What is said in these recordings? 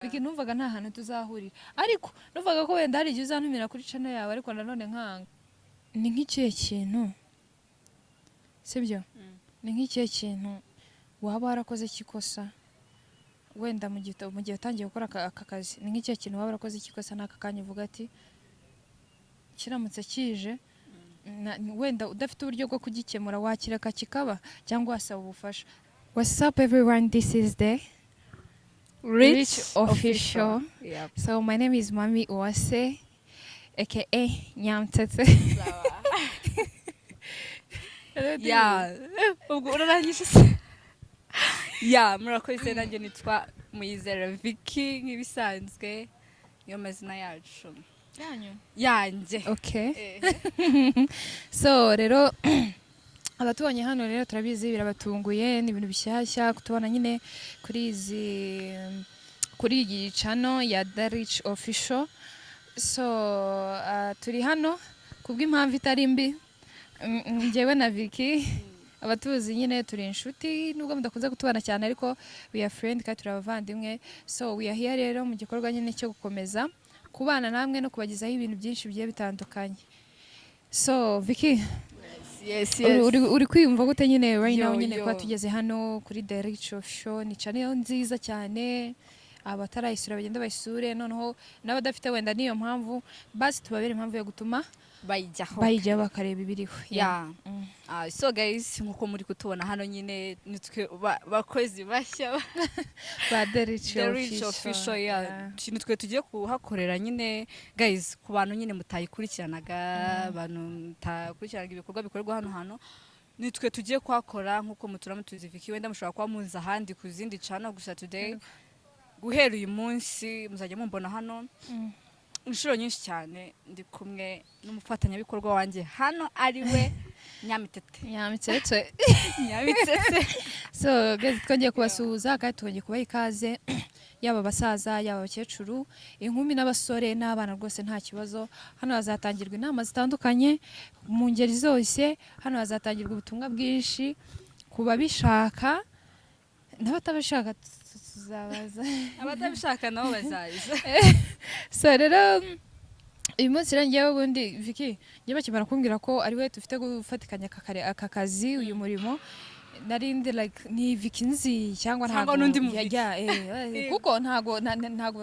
Biki numvaga nta hantu tuzahurira ariko numvaga ko wenda hari igihe uzantumira kuri channel yawe ariko nanone nkanga ni nk'ikihe kintu sibyo ni nk'ikihe kintu waba warakoze kikosa wenda mu gihe utangiye gukora aka kazi ni nk'ikihe kintu waba warakoze kikosa n'aka kanya uvuga ati kiramutse kije wenda udafite uburyo bwo kugikemura wakireka kikaba cyangwa wasaba ubufasha. What's up everyone, this is the Rich Official. Yep. So my name is Mami Uwase, aka Nyamtete. Yeah. Ubwo urarangije se? Yeah, murakoze nanjye nitwa Muyizera Vicky nk'ibisanzwe niyo mazina yacu. Yanjye. Okay. So rero abatubonye hano rero turabizi birabatunguye ni ibintu bishyashya kutubona nyine kuri iyi channel ya The Rich Official. So turi hano kubw'impamvu itari mbi. Njyewe na Vicky abatuzi nyine turi inshuti nubwo mudakunze kutubana cyane ariko we are friend kandi turabavandimwe. So we are here rero mu gikorwa nyine cyo gukomeza kubana namwe no kubagezaho ibintu byinshi bigiye bitandukanye. So Vicky, Yes. uri kwiyumva gute nyine right now Yo, nyine yo. kwa tugeze hano kuri The Rich Official? Ni channel nziza cyane abatarayisura bagenda bayisure, noneho n'abadafite wenda niyo mpamvu basi tubabere impamvu yo gutuma bayijyaho bakareba ibiriho. Yeah. So guys, nkuko muri kutubona hano nyine nitwe bakozi bashya ba The Rich The Rich Official. Yeah. Nitwe tugiye kuhakorera nyine guys, ku bantu nyine mutayikurikiranaga, abantu mutakurikiranaga ibikorwa bikorwa hano hano, nitwe tugiye kuhakora nkuko mutuzi Vicky, wenda mushobora kuba muzi ahandi ku zindi channel, gusa today guhera uyu munsi muzajya mumbona hano inshuro nyinshi cyane ndi kumwe n'umufatanyabikorwa wanjye hano ariwe Nyamitete. Nyamitete. So guys, twongeye kubasuhuza kandi twongeye kubaha ikaze yaba abasaza yaba abakecuru inkumi n'abasore n'abana rwose nta kibazo. Hano hazatangirwa inama zitandukanye mu ngeri zose, hano hazatangirwa ubutumwa bwinshi ku babishaka n'abatabishaka tuzabaza abatabishaka nabo bazaza. So rero uyu munsi rero njyewe ubundi Vicky njye bakimara kumbwira ko ari we dufite gufatikanya aka kazi uyu murimo narindi like ni Vicky nzi cyangwa n'undi mu kuko ntago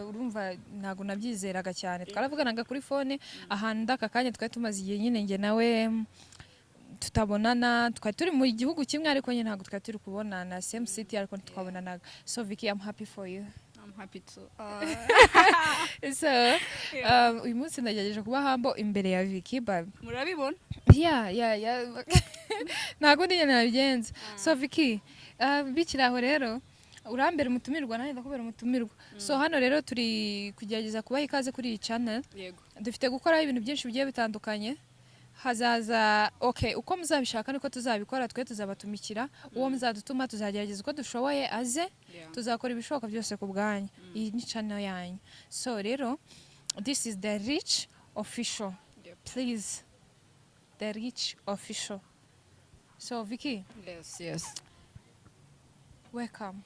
urumva ntago nabyizeraga cyane. Twaravuganaga kuri phone ahantu ndaka kanya twari tumaze igihe nyine njye nawe tutabonana, twari turi mu gihugu kimwe ariko nyine ntago twari turi kubonana same city ariko twabonanaga. So Vicky, I'm happy for you. I'm happy too. So uyu munsi nagerageje kuba hambo imbere ya Vicky Murabibona? Yeah. Ntago ndi nyine nabigenza. So Vicky, bikiraho rero urambere umutumirwa nanjye ndakubera umutumirwa. So hano rero turi kugerageza kubaha ikaze kuri iyi channel. Yego. Dufite gukora ibintu byinshi bigiye bitandukanye. Hazaza uko muzabishaka niko tuzabikora, twe tuzabatumikira uwo muzadutuma tuzagerageza uko dushoboye aze. Tuzakora ibishoboka byose ku bwanyu. Iyi ni channel yanyu. So rero this is The Rich Official. Yep. Please, The Rich Official. So Vicky, Yes. welcome.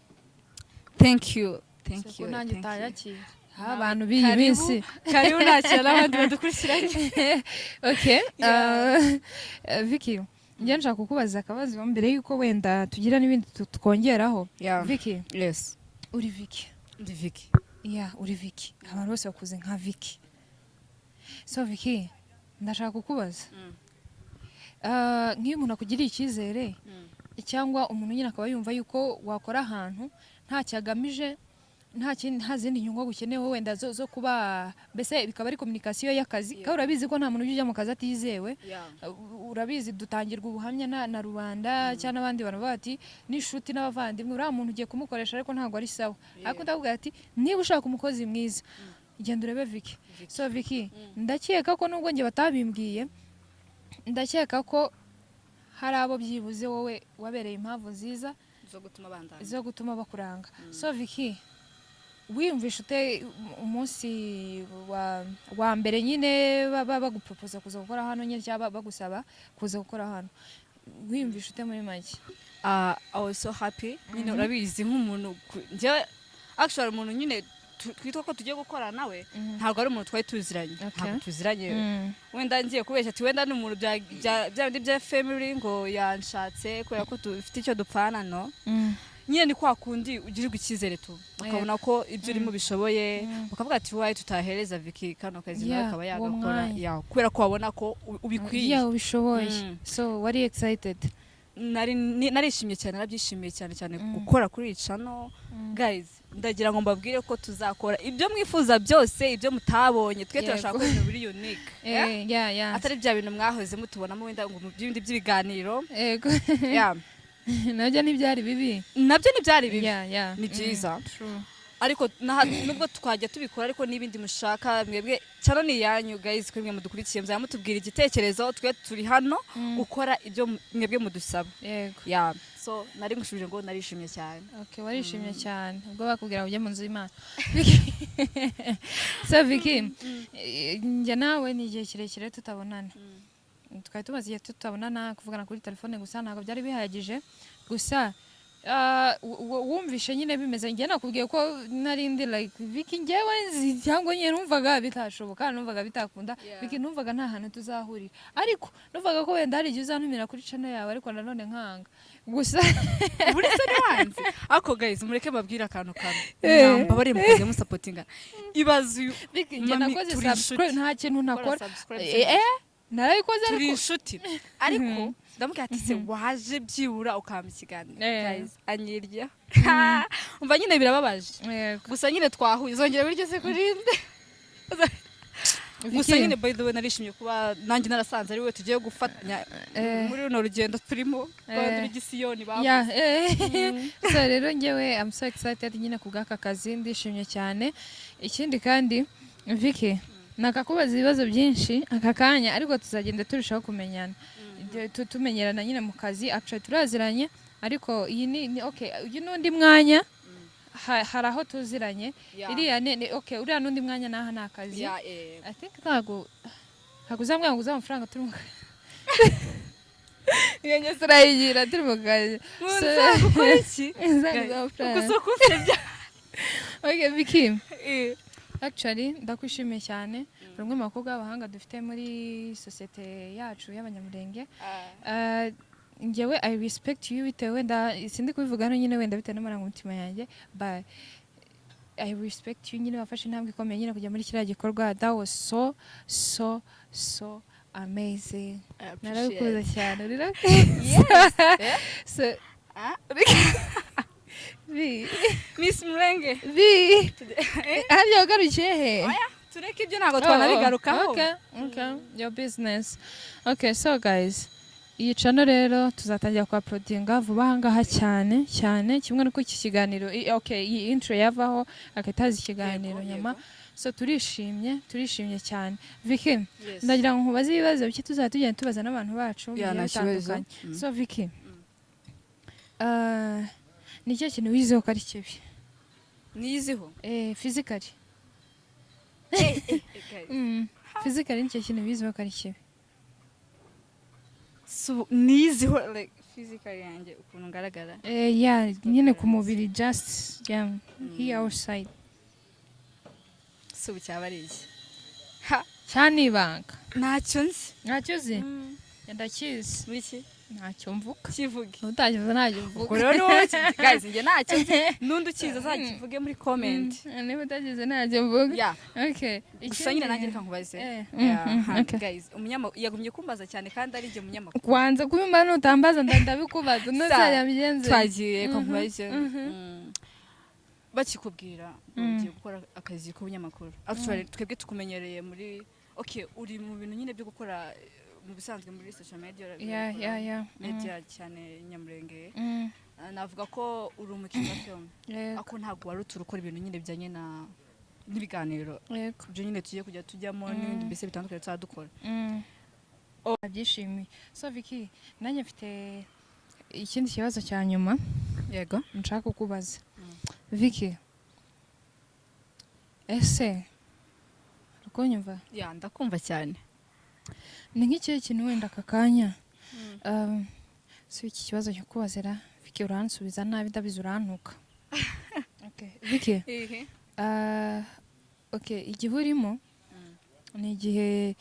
Thank you. Nanjye Thank utayakira you. abantu b'iyi minsi. Karibu nakira n'abandi badukurikiranye. Okay. Vicky, njye nshaka kukubaza akabazo mbere yuko wenda tugira n'ibindi tukongeraho. Yeah. Vicky, Yes. uri Vicky. Ndi Vicky. Yeah, uri Vicky. Abantu bose bakuze nka Vicky. So Vicky, ndashaka kukubaza. Nk'iyo umuntu akugiriye icyizere cyangwa umuntu nyine akaba yumva yuko wakora ahantu nta cyagamije nta zindi nyungu gukenewe wenda zo kuba mbese bikaba ari communication y'akazi. Kandi urabizi ko nta muntu ujya mu kazi atizewe. Urabizi dutangirwa ubuhamya na rubanda cyangwa n'abandi bantu bati n'inshuti n'abavandimwe uriya muntu ugiye kumukoresha ariko ntabwo ari sawa. Ariko ndavuga ati niba ushaka umukozi mwiza genda urebe Vicky. So Vicky, ndakeka ko nubwo njye batabimbwiye ndakeka ko hari abo byibuze wowe wabereye impamvu nziza zo gutuma bakuranga. So Vicky, wiyumvisha ute umunsi wa mbere nyine bagupropoza kuza gukora hano nyine cyangwa bagusaba kuza gukora hano, wiyumvisha ute muri make? I was so happy. Nyine urabizi nk'umuntu njye actually umuntu nyine twitwa ko tugiye gukora nawe ntabwo ari umuntu twari tuziranye ntabwo tuziranye wenda ngiye kubeshya ati wenda ni umuntu bya bindi bya family ngo yanshatse kubera ko dufite icyo dupfana no nyine ni kwa kundi ugirirwa icyizere tu ukabona ko ibyo urimo bishoboye ukavuga ati wayi tutahereza Vicky kano kazi nawe akaba yagakora kubera ko wabona ko ubikwiye ubishoboye so wari excited narishimye cyane narabyishimiye cyane gukora kuri channel guys ndagira ngo mbabwire ko tuzakora ibyo mwifuza byose ibyo mutabonye twe turashaka ko ibintu biri unique atari bya bintu mwahoze mutubonamo wenda ngo mu bindi by'ibiganiro yego nabyo ntibyari bibi ni byiza ariko nubwo twajya tubikora ariko n'ibindi mushaka mwebwe cyane ni yanyu guys ko mwe mudukurikiye muzaba mutubwira igitekerezo twe turi hano gukora ibyo mwebwe mudusaba yego so nari ngushubije ngo narishimye cyane okay warishimye cyane ubwo bakubwira ujye mu nzu y'Imana so Vicky njye nawe ni igihe kirekire tutabonana twari tumaze igihe tutabonana kuvugana kuri telefone gusa ntabwo byari bihagije gusa wumvishe nyine bimeze njye nakubwiye ko narindi like Vicky njyewe nzi cyangwa nyine numvaga bitashoboka numvaga bitakunda Vicky numvaga nta hantu tuzahurira ariko numvaga ko wenda hari igihe uzantumira kuri channel yawe ariko nanone nkanga gusa buri se niwanze ako guys mureke babwira akantu namba bari mukoze mu supportinga ibazu Vicky njye nakoze subscribe nta kintu nakora narayikoze ariko turi inshuti ariko ndamubwira ati se waje byibura ukampa ikiganiro guys anyirya umva nyine birababaje gusa nyine twahuye zongera biryo se kurinde gusa nyine by the way narishimye kuba nanjye narasanze ari we tugiye gufatanya muri runo rugendo turimo rwa Gisiyoni so rero njyewe I'm so excited nyine kubw'aka kazi ndishimye cyane ikindi kandi Vicky nakakubaza ibibazo byinshi aka kanya ariko tuzagenda turushaho kumenyana tumenyerana nyine mu kazi actually turaziranye ariko iyi ni okay uyu nundi mwanya hari aho tuziranye iriya okay uriya nundi mwanya naha nakazi I think ntago uzambwira ngo uzamafaranga turi mu yenye sirayigira turi mu kazi gukora iki uzamafaranga okay Vicky actually ndakwishimiye cyane rumwe mu bakobwa b'abahanga dufite muri societe yacu y'abanyamurenge njyewe I respect you bitewe wenda sindi kubivuga no nyine wenda bitewe n'amarangamutima yanjye but I respect you nyine wafashe intambwe ikomeye nyine kujya muri kiriya gikorwa that was so amazing narabikuza cyane urira so Miss Murenge hariya wagarukiye he tureke ibyo ntabwo twanabigarukaho okay your business okay so guys iyi channel rero tuzatangira kwa uploadinga vuba ahangaha cyane kimwe nuko iki kiganiro okay iyi intro yavaho akataza ikiganiro nyama so turishimye cyane Vicky ndagira ngo nkubaze ibibazo biki tuzatugenda tubaza n'abantu bacu bitandukanye so Vicky ni cyo kintu wizeho ko ari kibi niyiziho physically physically ni cyo kintu wizeho ko ari kibi so niyiziho like physically yanjye ukuntu ngaragara nyine ku mubiri just here outside so cyaba ari iki cyane ibanga ntacyo uzi ndakizi muri ki ntacyo mvuga kivuge utagize ntacyo mvuga rero guys njye ntacyo nundi ukiza azakivuge muri comment niba utagize ntacyo mvuga okay gusa nyine nanjye reka nkubaze guys yagumye kumbaza cyane kandi ari njye munyamakuru kwanza kubimba nutambaza ndabikubaza ntazajya mbigenze twagiye reka nkubaze bakikubwira ugiye gukora akazi k'ubunyamakuru actually twebwe tukumenyereye muri okay uri mu bintu nyine byo gukora mu bisanzwe muri social media media cyane Nyamurenge navuga ko uri umukinnyi wa film ako ntabwo wari ukora ibintu nyine bijyanye n'ibiganiro ibyo nyine tugiye kujya tujyamo n'ibindi mbese bitandukanye tuzadukora byishimiye so Vicky nanjye mfite ikindi kibazo cya nyuma yego nshaka kukubaza Vicky ese urukunyumva ndakumva cyane ni nk'ikihe kintu wenda aka kanya si iki kibazo cyo kubazira Vicky uransubiza nabi ndabizi urantuka okay Vicky Ah, okay, igihe urimo ni igihe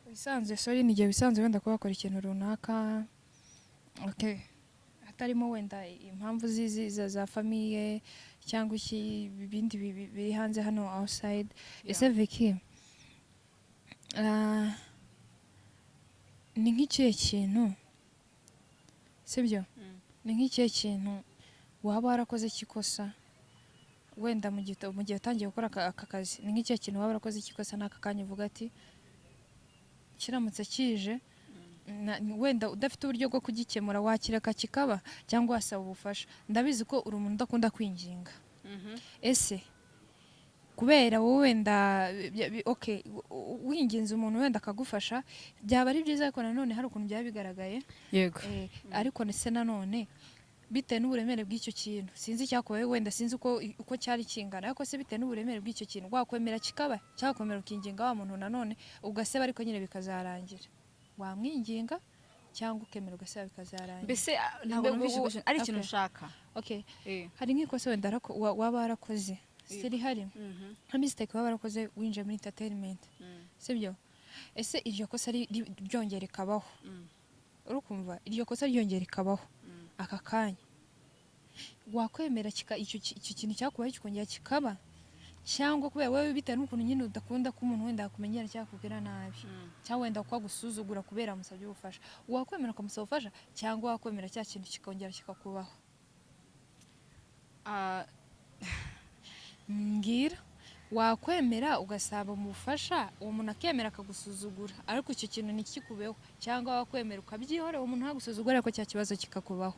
bisanzwe, sorry, ni igihe bisanzwe wenda kuba wakora ikintu runaka, okay, hatarimo wenda impamvu za famiye cyangwa ibindi biri hanze hano outside. Ese Vicky, ni nk'ikihe kintu, sibyo? Ni nk'ikihe kintu waba warakoze kikosa wenda mu gihe utangiye gukora aka kazi, ni nk'ikihe kintu waba warakoze kikosa n'aka kanya uvuga ati kiramutse kije wenda udafite uburyo bwo kugikemura wakireka kikaba cyangwa wasaba ubufasha? Ndabizi ko uri umuntu udakunda kwinginga. Ese kubera wowe wenda okay, winginze umuntu wenda akagufasha byaba ari byiza, ariko nanone hari ukuntu byaba bigaragaye. Yego. Ariko ndetse nanone bitewe n'uburemere bw'icyo kintu, sinzi icyakubaye, wenda sinzi uko cyari kingana, ariko se bitewe n'uburemere bw'icyo kintu wakwemera kikaba cyangwa kwemera ukinginga wa muntu nanone ugaseba ariko nyine bikazarangira? Wamwinginga cyangwa ukemera ugaseba bikazarangira? Mbese ntabwo numvise ari ikintu ushaka. Okay, hari nk'ikosa wenda waba warakoze siri hari nka mistake waba warakoze winjiye muri entertainment, sibyo? Ese iryo kosa ryongera rikabaho, urukumva iryo kosa ryongera rikabaho aka kanya, wakwemera icyo kintu cyakubaye kikongera kikaba, cyangwa kubera wowe bitewe n'ukuntu nyine udakunda ko umuntu wenda yakumenyera cyangwa akubwira nabi, cyangwa wenda ko agusuzugura kubera amusabye ubufasha, wakwemera ukamusaba ubufasha cyangwa wakwemera cya kintu kikongera kikakubaho? Mbwira, wakwemera ugasaba mu bufasha uwo muntu akemera akagusuzugura ariko icyo kintu ntikikubeho, cyangwa wakwemera ukabyihorera uwo muntu ntagusuzugure ariko cya kibazo kikakubaho?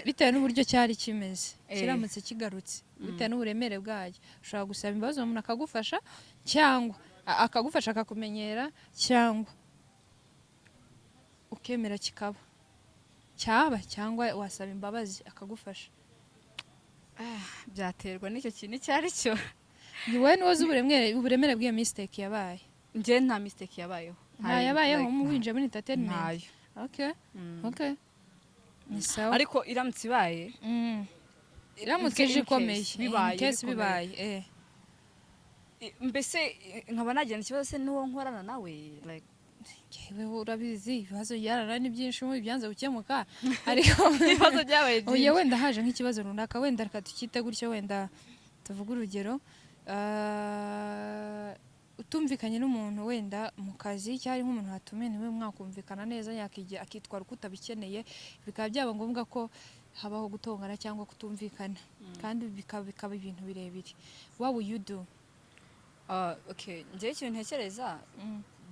Bitewe n'uburyo cyari kimeze, kiramutse kigarutse bitewe n'uburemere bwayo, ushobora gusaba imbabazi uwo muntu akagufasha, cyangwa akagufasha akakumenyera, cyangwa ukemera kikaba cyangwa wasaba imbabazi akagufasha. Byaterwa n'icyo kintu icyo ari cyo. Ni wowe niwoze uburemere bw'iyo mistake yabaye? Njye nta mistake yabayeho. Nta yabayeho winjiye muri entertainment? Ntayo. Okay. Ni sawa. Ariko iramutse ibaye, iramutse ije ikomeye, bibaye, mbese nkaba nagira ikibazo se n'uwo nkorana nawe, like yewe urabizi ibibazo yarara ni byinshi mu byanze gukemuka, ariko ibibazo byabaye byinshi. Oya, wenda haje nk'ikibazo runaka, wenda reka tukite gutyo, wenda tuvuga urugero, utumvikanye n'umuntu wenda mu kazi cyari nk'umuntu hatumiye niwe mwakumvikana neza akitwara uko utabikeneye, bikaba byaba ngombwa ko habaho gutongana cyangwa kutumvikana, kandi bikaba ibintu birebire. What will you do? Okay, njye ikintu ntekereza,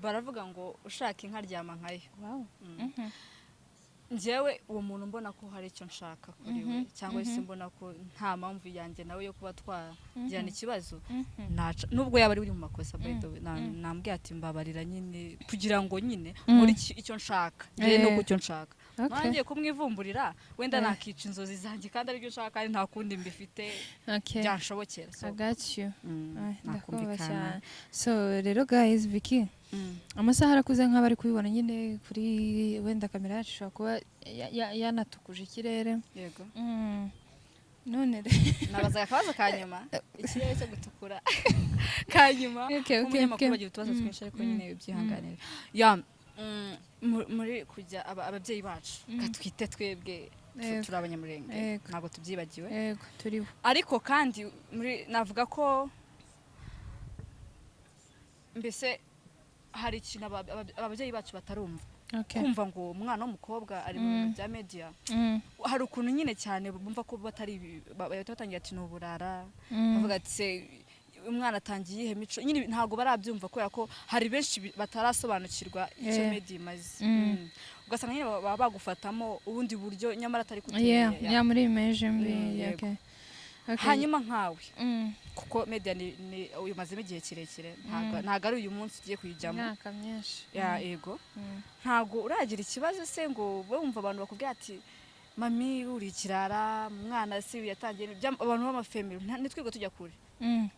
baravuga ngo ushaka inka ryama nkayo. Wow. Njyewe uwo muntu mbona ko hari icyo nshaka kuri we, cyangwa se mbona ko nta mpamvu yanjye nawe yo kuba twagirana ikibazo, nubwo yaba ari uri mu makosa, by the way, nambwiye ati mbabarira nyine kugira ngo nyine muri icyo nshaka, njye no kucyo nshaka. Nangiye kumwivumburira wenda nakica inzozi zanjye kandi aribyo nshaka, kandi nta kundi mbifite byanshobokera. I got you. Ndakumva cyane. So rero guys, Vicky, amasaha arakuze nk'abari kubibona nyine kuri wenda kamera yacu ishobora kuba yanatukuje ikirere. Yego. None nabazaga akabazo ka nyuma, ikirere cyo gutukura ka nyuma, umunyamakuru bagira utubazo twinshi ariko nyine ubyihanganira. Muri kujya ababyeyi bacu katwite twebwe turi abanyamurenge, ntabwo tubyibagiwe. Yego, turiho. Ariko kandi navuga ko mbese hari ikintu ababyeyi bacu batarumva. Kumva ngo umwana w'umukobwa ari mu bintu bya media, hari ukuntu nyine cyane bumva ko batangira ati ni uburara, bavuga ati umwana atangiye ihe mico, nyine ntabwo barabyumva kubera ko hari benshi batarasobanukirwa icyo media imaze. Ugasanga nyine baba bagufatamo ubundi buryo nyamara atari kutumenya muri image mbi. Hanyuma nkawe, kuko media uyimazemo igihe kirekire, ntabwo ari uyu munsi ugiye kuyijyamo, imyaka myinshi. Yego. Ntabwo uragira ikibazo se ngo wumva abantu bakubwira ati mami uri ikirara umwana si yatangiye abantu b'amafamily nitwigo tujya kure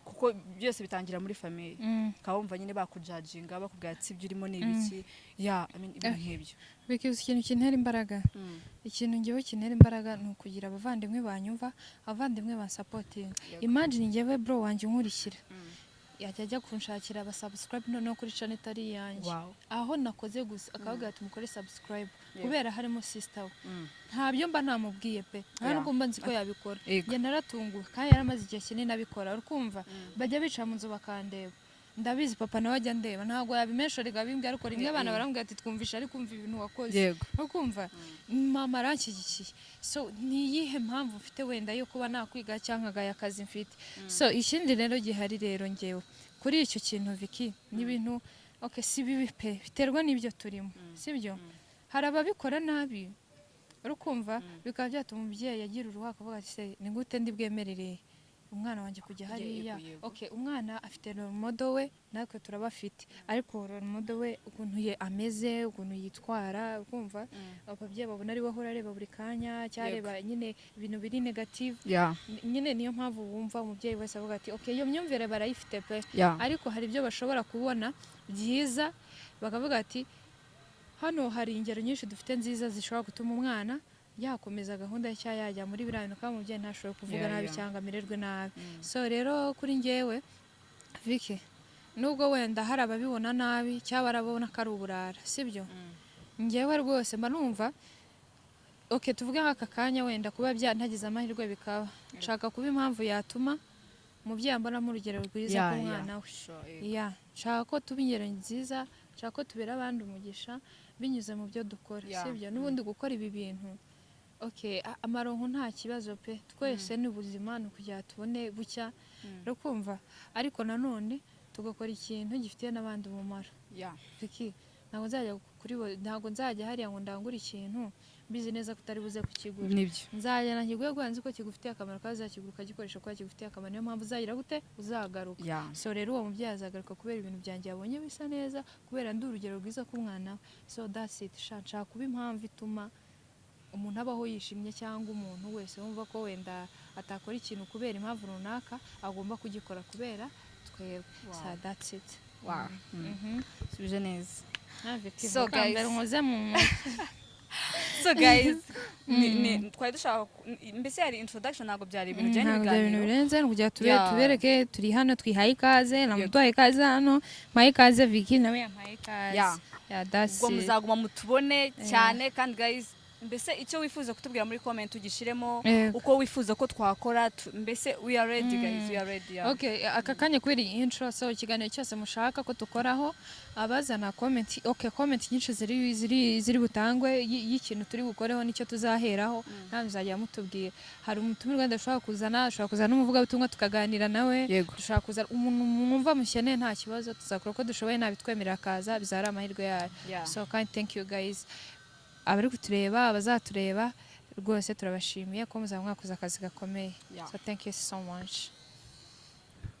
kuko byose bitangira muri famille kawumva nyine bakujajinga bakubwira ati ibyo urimo n'ibiki ya ibintu nk'ibyo because ikintu kintera imbaraga ikintu ngewe kintera imbaraga ni ukugira abavandimwe banyumva abavandimwe bansapotinga imagine ngewe bro wanjye nkurikira yajya kunshakira aba subscribe noneho kuri channel itari yanjye aho nakoze gusa akavuga ati mukore subscribe kubera harimo sister ntabyo mba namubwiye pe ntabwo mba nzi ko yabikora nge naratunguwe kandi yaramaze igihe kinini abikora urukumva bajya bica mu nzu bakandeba ndabizi papa nawe ajya ndeba ntabwo yabimeshorega bimbye ariko rimwe abana barambwira ati twumvisha ari kumva ibintu wakoze urukumva mama aranshyigikiye so niyihe mpamvu mfite wenda yo kuba nakwiga cyangwa nkagaya akazi mfite so ikindi rero gihari rero ngewe kuri icyo kintu Vicky n'ibintu okay si bibi pe biterwa n'ibyo turimo sibyo hari ababikora nabi urukumva bikaba byatuma umubyeyi yagira uruhaka akavuga ati se ni gute ndi bwemerere umwana wanjye kujya hariya okay umwana afite role model we natwe turabafite ariko role model we ukuntu ye ameze ukuntu yitwara ukumva ababyeyi babona ari we ahora areba buri kanya cyareba nyine ibintu biri negative nyine niyo mpamvu wumva umubyeyi wese avuga ati okay iyo myumvire barayifite pe ariko hari ibyo bashobora kubona byiza bakavuga ati hano hari ingero nyinshi dufite nziza zishobora gutuma umwana yakomeza gahunda y'icya yajya muri birano kandi umubyeyi ntashobora kuvuga nabi cyangwa amererwe nabi so rero kuri ngewe Vicky nubwo wenda hari ababibona nabi cyangwa barabona ko ari uburara sibyo ngewe rwose mba numva okay tuvuge nk'aka kanya wenda kuba byantagize amahirwe bikaba nshaka kuba impamvu yatuma umubyeyi ambonamo urugero rwiza ku mwana we nshaka ko tuba ingero nziza nshaka ko tubera abandi umugisha binyuze mu byo dukora sibyo n'ubundi gukora ibi bintu okay amaronko nta kibazo pe twese ni ubuzima ni ukugira tubone bucya rukumva ariko nanone tugakora ikintu gifitiye n'abandi umumaro Vicky ntabwo nzajya hariya ngo ndangure ikintu mbizi neza ko utari buze kukigura nzajya nakiguye guhanze ko kigufitiye akamaro kazakigura ukagikoresha kuko kigufitiye akamaro niyo mpamvu uzagira gute uzagaruka so rero uwo mubyeyi azagaruka kubera ibintu byanjye yabonye bisa neza kubera ndi urugero rwiza ku mwana we so that's it nshaka kuba impamvu ituma umuntu abaho yishimye cyangwa umuntu wese wumva ko wenda atakora ikintu kubera impamvu runaka agomba kugikora kubera twebwe so that's it subije neza so guys twari dushaka mbese hari introduction ntabwo byari ibintu bijyanye n'ibiganiro birenze kugira tubereke turi hano twihaye ikaze namuduhaye ikaze hano mpaye ikaze Vicky nawe yampaye ikaze ubwo muzaguma mutubone cyane kandi guys mbese icyo wifuza kutubwira muri comment ugishiremo uko wifuza ko twakora mbese we are ready guys we are ready okay aka kanya kwiri intro so ikiganiro cyose mushaka ko tukoraho abazana comment okay comment nyinshi ziri butangwe y'ikintu turi bukoreho nicyo tuzaheraho ntabwo uzajya mutubwira hari umutumirwa ndashaka kuzana umuvuga butumwa tukaganira nawe dushaka kuzana umuntu mwumva mushyene nta kibazo tuzakora ko dushoboye nabitwemerera kaza bizara amahirwe yayo so thank you guys abari kutureba abazatureba rwose turabashimiye ko muzaba mwakoze akazi gakomeye so thank you so much